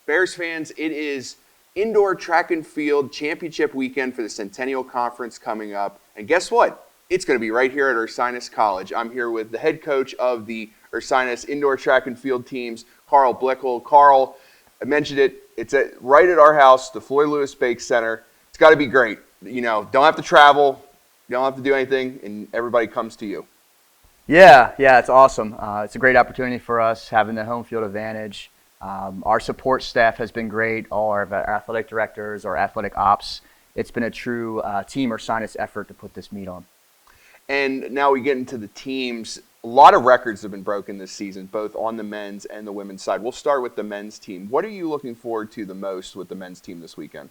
Bears fans, it is indoor track and field championship weekend for the Centennial Conference coming up. And guess what? It's going to be right here at Ursinus College. I'm here with the head coach of the Ursinus indoor track and field teams, Carl Blickle. Carl, I mentioned it. It's right at our house, the Floyd Lewis Bake Center. It's got to be great. You know, don't have to travel, you don't have to do anything, and everybody comes to you. Yeah, it's awesome. It's a great opportunity for us having the home field advantage. Our support staff has been great. All our athletic directors, our athletic ops. It's been a true team Ursinus effort to put this meet on. And now we get into the teams. A lot of records have been broken this season, both on the men's and the women's side. We'll start with the men's team. What are you looking forward to the most with the men's team this weekend?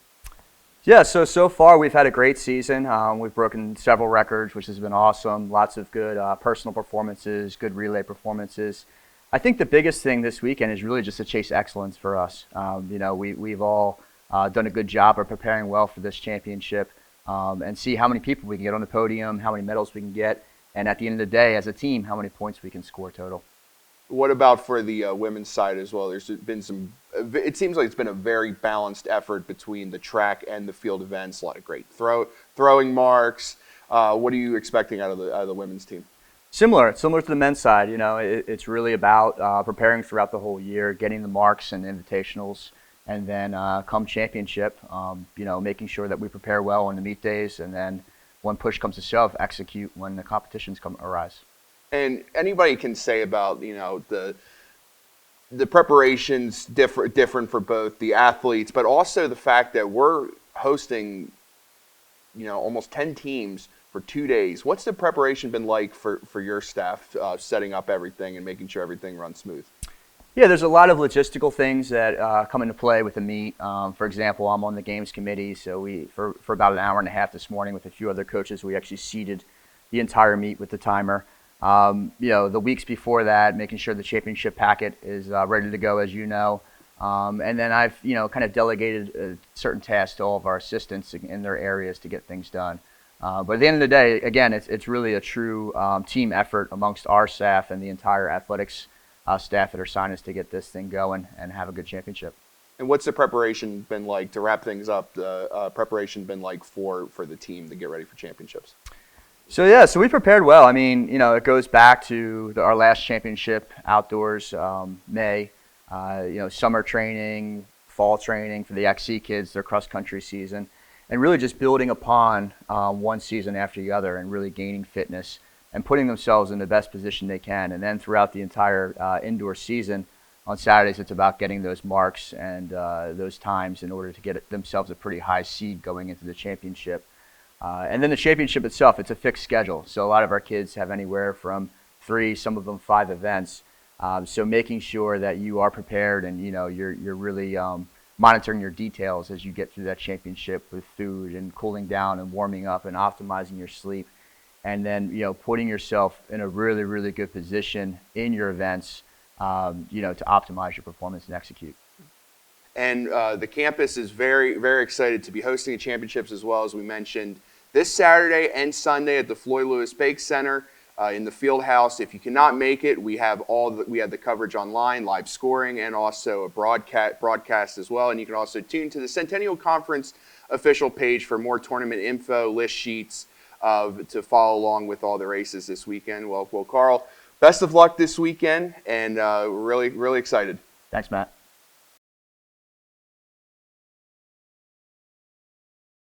Yeah, so far we've had a great season. We've broken several records, which has been awesome. Lots of good personal performances, good relay performances. I think the biggest thing this weekend is really just to chase excellence for us. We've all done a good job of preparing well for this championship and see how many people we can get on the podium, how many medals we can get, and at the end of the day, as a team, how many points we can score total. What about for the women's side as well? There's been it seems like it's been a very balanced effort between the track and the field events. A lot of great throwing marks. What are you expecting out of the women's team? Similar to the men's side. You know, it's really about preparing throughout the whole year, getting the marks and invitationals, and then come championship, making sure that we prepare well on the meet days, and then when push comes to shove, execute when the competitions arise. And anybody can say about, the preparations different for both the athletes, but also the fact that we're hosting, almost 10 teams for 2 days. What's the preparation been like for your staff, setting up everything and making sure everything runs smooth? Yeah, there's a lot of logistical things that come into play with the meet. For example, I'm on the games committee, so we for about an hour and a half this morning with a few other coaches, we actually seeded the entire meet with the timer. The weeks before that, making sure the championship packet is ready to go, as you know. And then I've, kind of delegated certain tasks to all of our assistants in their areas to get things done. But at the end of the day, again, it's really a true team effort amongst our staff and the entire athletics staff at Ursinus to get this thing going and have a good championship. And what's the preparation been like, to wrap things up, the preparation been like for the team to get ready for championships? So we prepared well. I mean, it goes back to our last championship outdoors, May. Summer training, fall training for the XC kids, their cross-country season, and really just building upon one season after the other and really gaining fitness and putting themselves in the best position they can. And then throughout the entire indoor season, on Saturdays, it's about getting those marks and those times in order to get themselves a pretty high seed going into the championship. And then the championship itself, it's a fixed schedule. So a lot of our kids have anywhere from 3, some of them 5 events. So making sure that you are prepared and, you're really monitoring your details as you get through that championship with food and cooling down and warming up and optimizing your sleep. And then, putting yourself in a really, really good position in your events, to optimize your performance and execute. And the campus is very, very excited to be hosting the championships, as well, as we mentioned, this Saturday and Sunday at the Floyd Lewis Bake Center in the field house. If you cannot make it, we have the coverage online, live scoring, and also a broadcast as well. And you can also tune to the Centennial Conference official page for more tournament info, list sheets to follow along with all the races this weekend. Well, Carl, best of luck this weekend, and really, really excited. Thanks, Matt.